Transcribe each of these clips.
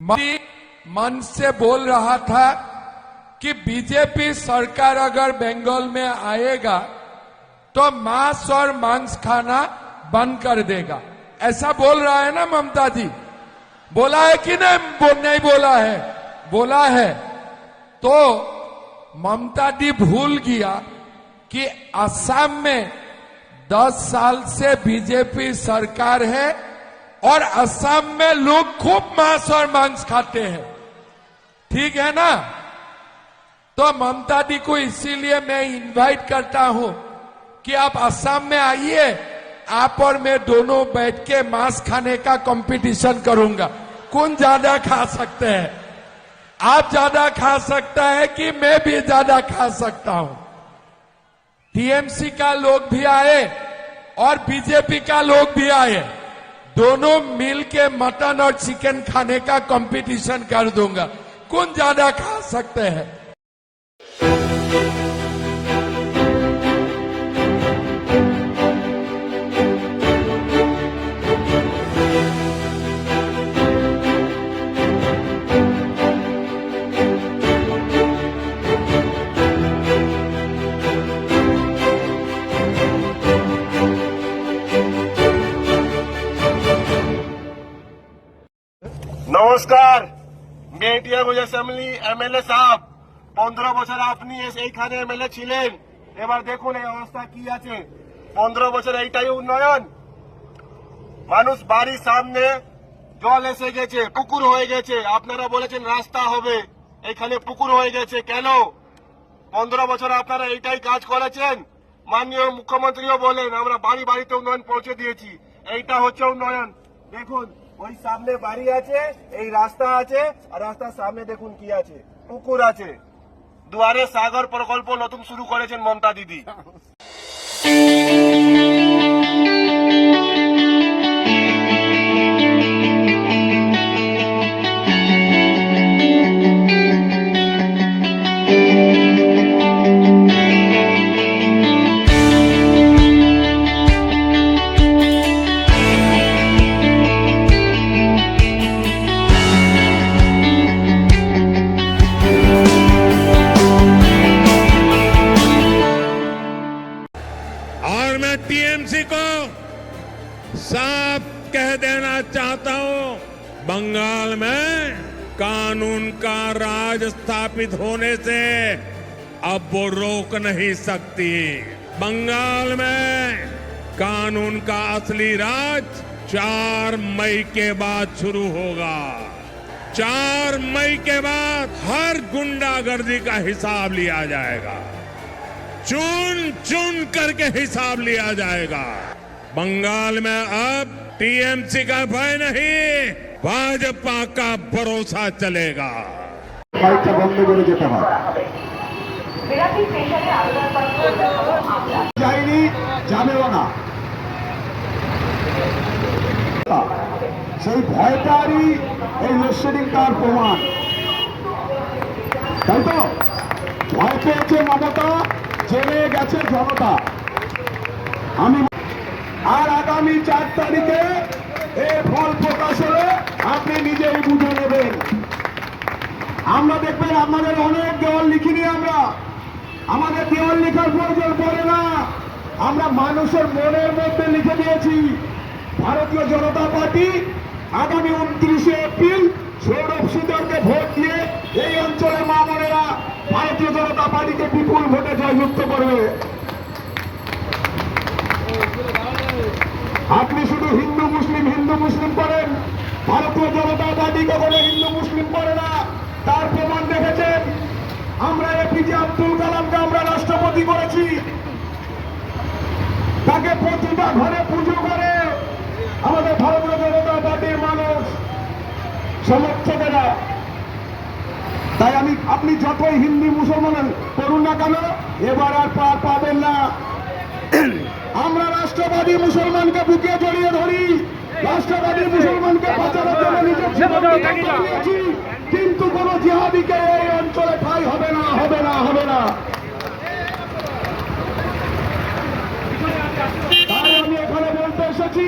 मन से बोल रहा था कि बीजेपी सरकार अगर बंगाल में आएगा तो मांस और मांस खाना बंद कर देगा, ऐसा बोल रहा है ना ममता जी? बोला है कि नहीं बोला है? बोला है। तो ममता जी भूल गया कि असम में 10 साल से बीजेपी सरकार है और असम में लोग खूब मांस और मांस खाते हैं, ठीक है ना? तो ममता दी को इसीलिए मैं इनवाइट करता हूं कि आप असम में आइए, आप और मैं दोनों बैठ के मांस खाने का कंपटीशन करूंगा, कौन ज्यादा खा सकते हैं। आप ज्यादा खा सकता है कि मैं भी ज्यादा खा सकता हूं। टीएमसी का लोग भी आए और बीजेपी का लोग भी आए, दोनों मिल के मटन और चिकन खाने का कंपटीशन कर दूंगा, कौन ज्यादा खा सकते हैं। নমস্কার, মেটিয়াগঞ্জ অ্যাসেম্বলি এমএলএ সাহেব, 15 বছর আপনি এইখানে এমএলএ ছিলেন, এবার দেখুন এই অবস্থা কি আছে। 15 বছর এইটাই উন্নয়ন? মানুষ বাড়ির সামনে জল এসে গেছে, পুকুর হয়ে গেছে, আপনারা বলেছেন রাস্তা হবে, এখানে পুকুর হয়ে গেছে। কেন? 15 বছর আপনারা এইটাই কাজ করেছেন। মাননীয় মুখ্যমন্ত্রীও বলেন আমরা বাড়ি বাড়িতে উন্নয়ন পৌঁছে দিয়েছি, এইটা হচ্ছে উন্নয়ন। দেখুন ওই সামনে বাড়ি আছে, এই রাস্তা আছে, আর রাস্তার সামনে দেখুন কি আছে, পুকুর আছে। দুয়ারে সাগর প্রকল্প নতুন শুরু করেছেন মমতা দিদি। और मैं टीएमसी को साफ कह देना चाहता हूं, बंगाल में कानून का राज स्थापित होने से अब वो रोक नहीं सकती। बंगाल में कानून का असली राज 4 मई के बाद शुरू होगा। 4 मई के बाद हर गुंडागर्दी का हिसाब लिया जाएगा, चुन चुन करके हिसाब लिया जाएगा। बंगाल में अब टीएमसी का भय नहीं, भाजपा का भरोसा चलेगा। বাইকটা বন্ধ করে যেতে হয়, যায়নি, যাবেও না। সেই ভয়টারই এই লোডশেডিং তার প্রমাণ, তাই তো? ভয় পেয়েছে মমতা, জেনে গেছে জনতা। আমি আর আগামী 4 তারিখে এর ফল প্রকাশ হলে আপনি নিজেই বুঝে নেবেন। আমরা দেখবেন আমাদের অনেক দেওয়াল লিখিনি, আমাদের দেওয়াল লেখার প্রয়োজন পড়ে না, আমরা মানুষের মনের মধ্যে লিখে দিয়েছি। ভারতীয় জনতা পার্টি আগামী 29শে এপ্রিল সৌরভ সিদ্ধার্থকে ভোট দিয়ে এই অঞ্চলের মা বোনেরা ভারতীয় জনতা পার্টিকে বিপুল ভোটে জয়যুক্ত করবে। আপনি শুধু হিন্দু মুসলিম করেন, ভারতীয় জনতা পার্টি কখনো হিন্দু মুসলিম করে না, তার প্রমাণ দেখেছেন। আমরা এপিজে আব্দুল কালামকে আমরা রাষ্ট্রপতি করেছি, তাকে প্রতিটা ঘরে পুজো করে আমাদের ভারতীয় জনতা পার্টির মানুষ, সমর্থকেরা। তাই আপনি যতই হিন্দু মুসলমান করুন না কেন, এবার আর পার পাবেন না। আমরা রাষ্ট্রবাদী মুসলমানকে বুকে জড়িয়ে ধরি, রাষ্ট্রবাদী মুসলমানকে বাঁচানোর জন্য নিজের জীবন দিয়েছি, কিন্তু কোন জিহাদিকে এই অঞ্চলে ঠাঁই হবে না, হবে না, হবে না। তাই আমি এখানে বলতে এসেছি,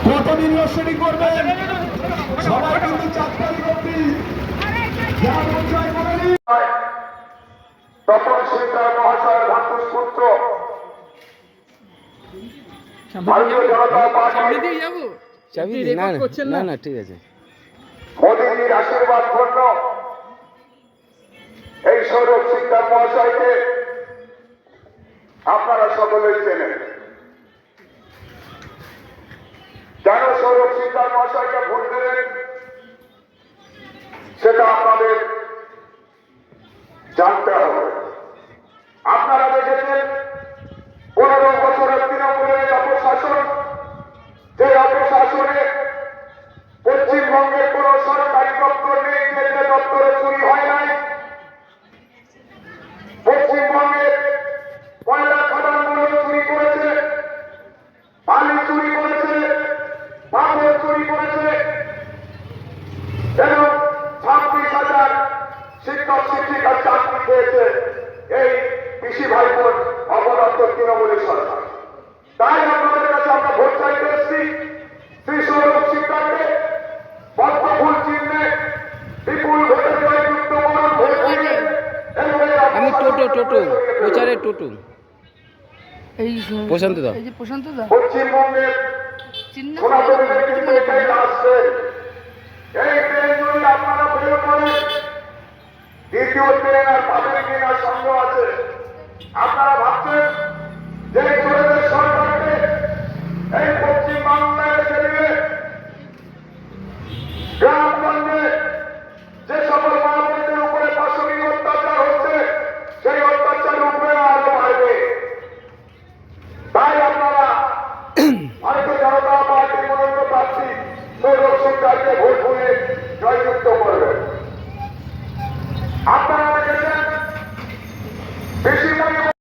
কতদিন লোডশেডিং করবেন? সবাই কিন্তু 4 তারিখ অব্দি সঞ্চয় করে নিন। তপন সিকদার মহাশয়ের ভাতৃপুত্র ভারতীয় জনতা পার্টি না ঠিক আছে। মোদীজির আশীর্বাদ ধন্য এই সৌরভ সিকদার মহাশয়কে আপনারা সকলেই চেনেন। কেন সৌরভ সিকদার মহাশয়কে ভোট দেবেন সেটা আপনাদের জানতে হবে। আপনারা দেখেছেন 15 বছরের তৃণমূলের অপশাসন, যে অপশাসনে পশ্চিমবঙ্গের কোন সরকারি দপ্তর নেই যে দপ্তরে চুরি হয় নাই। পশ্চিমবঙ্গের কয়লা খাদানগুলো চুরি করেছে, বালি চুরি করেছে, পাথর চুরি করেছে এবং 26,000 শিক্ষক শিক্ষিকার চাকরি পেয়েছে এই কৃষি ভাইবোন অবদত্ত তৃণমূলের সরকার। তাই আপনাদের কাছে আমরা ভোট চাইতে এসেছি শ্রী সৌরভ সিকদারকে পদ্মফুল চিহ্নে বিপুল ভোটে জয়যুক্ত করুন। ভোট দিন এবং আমি টোটো প্রচারের টোটো প্রশান্ত দা পশ্চিমবঙ্গের সোনাতলীদের কিন্তু এটাই আসছে। এই ট্রেন যদি আপনারা বের করেন, দ্বিতীয় ট্রেন আর পাবেন কিনা সন্দেহ আছে। আপনারা ভাবছেন যে চোরেদের সরকারকে এই পশ্চিম বাংলায় রেখে দিবে। গ্রামগঞ্জে যে সকল মানুষদের উপরে পাশবিক অত্যাচার হচ্ছে, সেই অত্যাচার উপরে আরো বাড়বে। তাই আপনারা ভারতীয় জনতা পার্টির মনোনীত প্রার্থী সৌরভ সিকদারকে ভোট দিয়ে জয়যুক্ত করবেন। আপনারা দেখেছেন বেশি পরিমাণ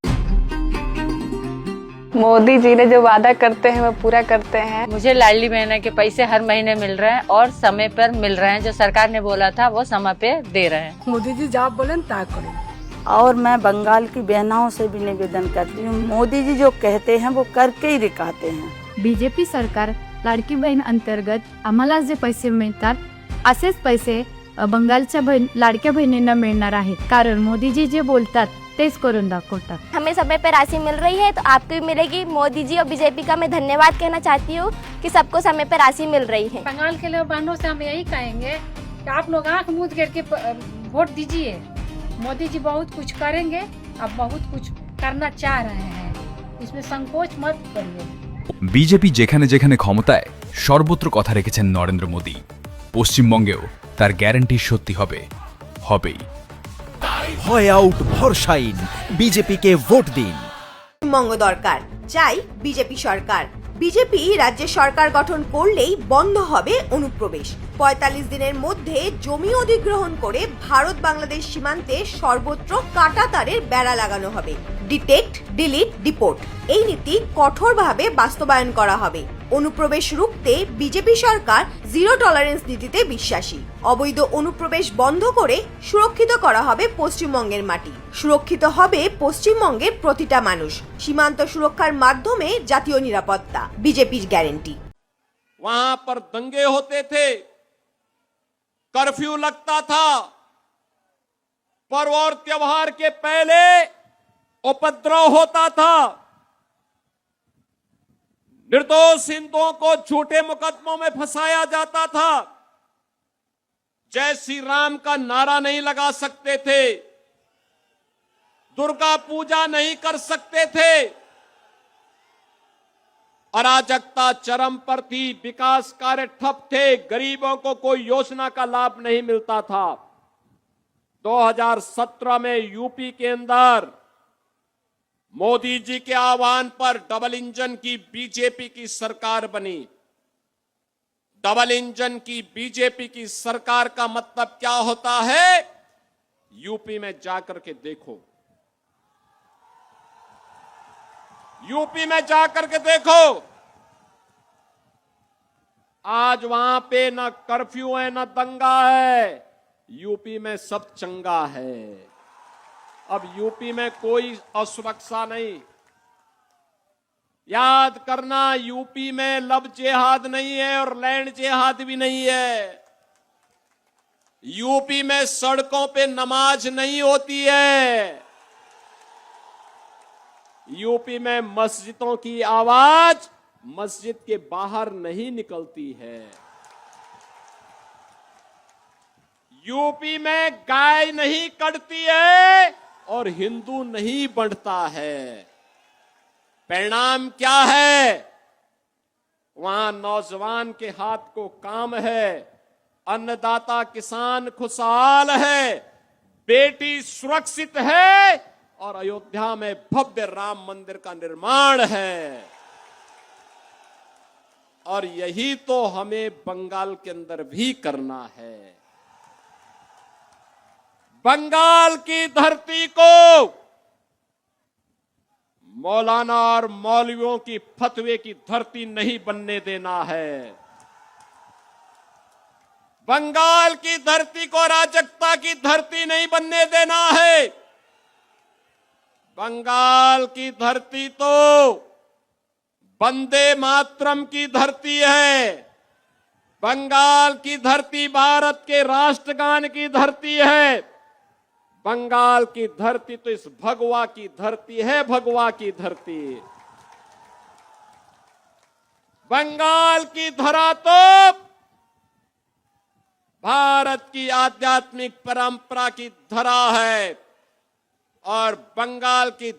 मोदी जी ने जो वादा करते हैं वो पूरा करते हैं। मुझे लाडली बहना के पैसे हर महीने मिल रहे हैं और समय पर मिल रहे हैं। जो सरकार ने बोला था वो समय पे दे रहे हैं। मोदी जी जा बोलें ता करें। और मैं बंगाल की बहनाओं से भी निवेदन करती हूँ, मोदी जी जो कहते हैं वो करके ही दिखाते हैं। बीजेपी सरकार लाडकी बहीण अंतर्गत आम्हाला जे पैसे मिळतात असेच पैसे बंगालच्या लाडक्या बहिणींना मिळणार आहेत, कारण मोदीजी जे बोलतात तेच करून दाखवतात। हमें समय पर राशि मिल रही है तो आपको भी मिलेगी। मोदी जी और बीजेपी का मैं धन्यवाद कहना चाहती हूँ कि सबको समय पर राशि मिल रही है। बंगाल के लोग बहनों से हम यही कहेंगे कि आप लोग आंख मूंद करके वोट दीजिए। मोदी जी बहुत कुछ करेंगे, अब बहुत कुछ करना चाह रहे हैं, इसमें संकोच मत करिए। বিজেপি যেখানে যেখানে ক্ষমতায় সর্বত্র কথা রেখেছেন নরেন্দ্র মোদী। পশ্চিমবঙ্গেও তার গ্যারান্টি সত্যি হবে, হবেই। হয় আউট ভরসাইন, বিজেপিকে ভোট দিন। পশ্চিমবঙ্গ দরকার, চাই বিজেপি সরকার। বিজেপি রাজ্যে সরকার গঠন করলেই বন্ধ হবে অনুপ্রবেশ। 45 দিনের মধ্যে জমি অধিগ্রহণ করে ভারত বাংলাদেশ সীমান্তে সর্বত্র কাঁটাতারের বেড়া লাগানো হবে। ডিটেক্ট, ডিলিট, ডিপোর্ট এই নীতি কঠোরভাবে বাস্তবায়ন করা হবে। অনুপ্রবেশ রুখতে বিজেপি সরকার জিরো টলারেন্স নীতিতে বিশ্বাসী। অবৈধ অনুপ্রবেশ বন্ধ করে সুরক্ষিত করা হবে পশ্চিমবঙ্গের মাটি। সুরক্ষিত হবে পশ্চিমবঙ্গের প্রতিটা মানুষ। সীমান্ত সুরক্ষার মাধ্যমে জাতীয় নিরাপত্তা বিজেপির গ্যারান্টি। वहां पर दंगे होते थे, कर्फ्यू लगता था, पर्व और त्योहार के पहले उपद्रव होता था, निर्दोष हिंदुओं को झूठे मुकदमों में फंसाया जाता था, जय श्री राम का नारा नहीं लगा सकते थे, दुर्गा पूजा नहीं कर सकते थे, अराजकता चरम पर थी, विकास कार्य ठप थे, गरीबों को कोई योजना का लाभ नहीं मिलता था। 2017 में यूपी के अंदर मोदी जी के आह्वान पर डबल इंजन की बीजेपी की सरकार बनी। डबल इंजन की बीजेपी की सरकार का मतलब क्या होता है, यूपी में जाकर के देखो, यूपी में जाकर के देखो। आज वहां पे न कर्फ्यू है न दंगा है, यूपी में सब चंगा है। अब यूपी में कोई असुरक्षा नहीं। याद करना, यूपी में लव जिहाद नहीं है और लैंड जिहाद भी नहीं है। यूपी में सड़कों पे नमाज नहीं होती है। यूपी में मस्जिदों की आवाज मस्जिद के बाहर नहीं निकलती है। यूपी में गाय नहीं कटती है और हिंदू नहीं बढ़ता है। परिणाम क्या है? वहां नौजवान के हाथ को काम है, अन्नदाता किसान खुशहाल है, बेटी सुरक्षित है और अयोध्या में भव्य राम मंदिर का निर्माण है। और यही तो हमें बंगाल के अंदर भी करना है। बंगाल की धरती को मौलाना और मौलवियों की फतवे की धरती नहीं बनने देना है। बंगाल की धरती को अराजकता की धरती नहीं बनने देना है। बंगाल की धरती तो वंदे मातरम की धरती है। बंगाल की धरती भारत के राष्ट्रगान की धरती है। बंगाल की धरती तो इस भगवा की धरती है, भगवा की धरती। बंगाल की धरा तो भारत की आध्यात्मिक परंपरा की धरा है और बंगाल की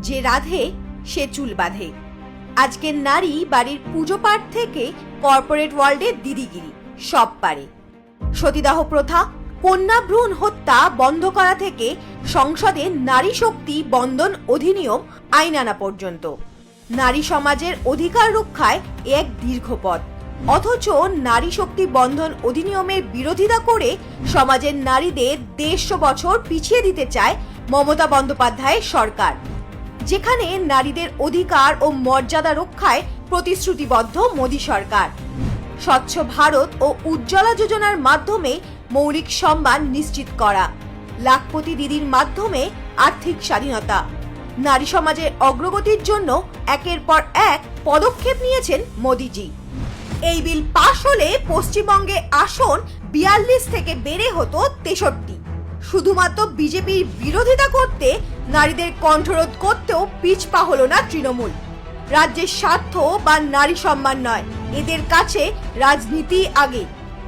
যে রাধে সে চুল বাঁধে। আজকের নারী বাড়ির পুজো পাঠ থেকে কর্পোরেট ওয়ার্ল্ডে দিদিগিরি সব পারে। সতীদাহ প্রথা, কন্যা ভ্রূণ হত্যা বন্ধ করা থেকে সংসদে নারী শক্তি বন্দন অধিনিয়ম আইন আনা পর্যন্ত নারী সমাজের অধিকার রক্ষায় এক দীর্ঘ পথ। অথচ নারী শক্তি বন্ধন অধিনিয়মের বিরোধিতা করে সমাজের নারীদের 150 বছর পিছিয়ে দিতে চায় মমতা বন্দ্যোপাধ্যায়ের সরকার, যেখানে নারীদের অধিকার ও মর্যাদা রক্ষায় প্রতিশ্রুতিবদ্ধ মোদী সরকার। স্বচ্ছ ভারত ও উজ্জ্বলা যোজনার মাধ্যমে মৌলিক সম্মান নিশ্চিত করা, লাখপতি দিদির মাধ্যমে আর্থিক স্বাধীনতা, নারী সমাজের অগ্রগতির জন্য একের পর এক পদক্ষেপ নিয়েছেন মোদীজি। এই বিল পাশ হলে পশ্চিমবঙ্গে আসন 42 থেকে বেড়ে হতো 63। শুধুমাত্র বিজেপির বিরোধিতা করতে নারীদের কণ্ঠরোধ করতেও পিছপা হলো না তৃণমূল। রাজ্যের স্বার্থ বা নারী সম্মান নয়, এদের কাছে রাজনীতি আগে।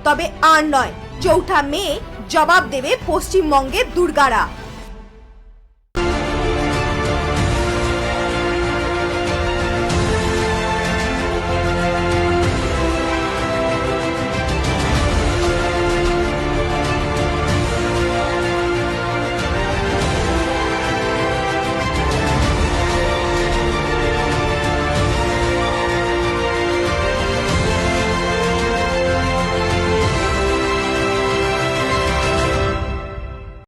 তবে আর নয়, 4 মে জবাব দেবে পশ্চিমবঙ্গের দুর্গারা।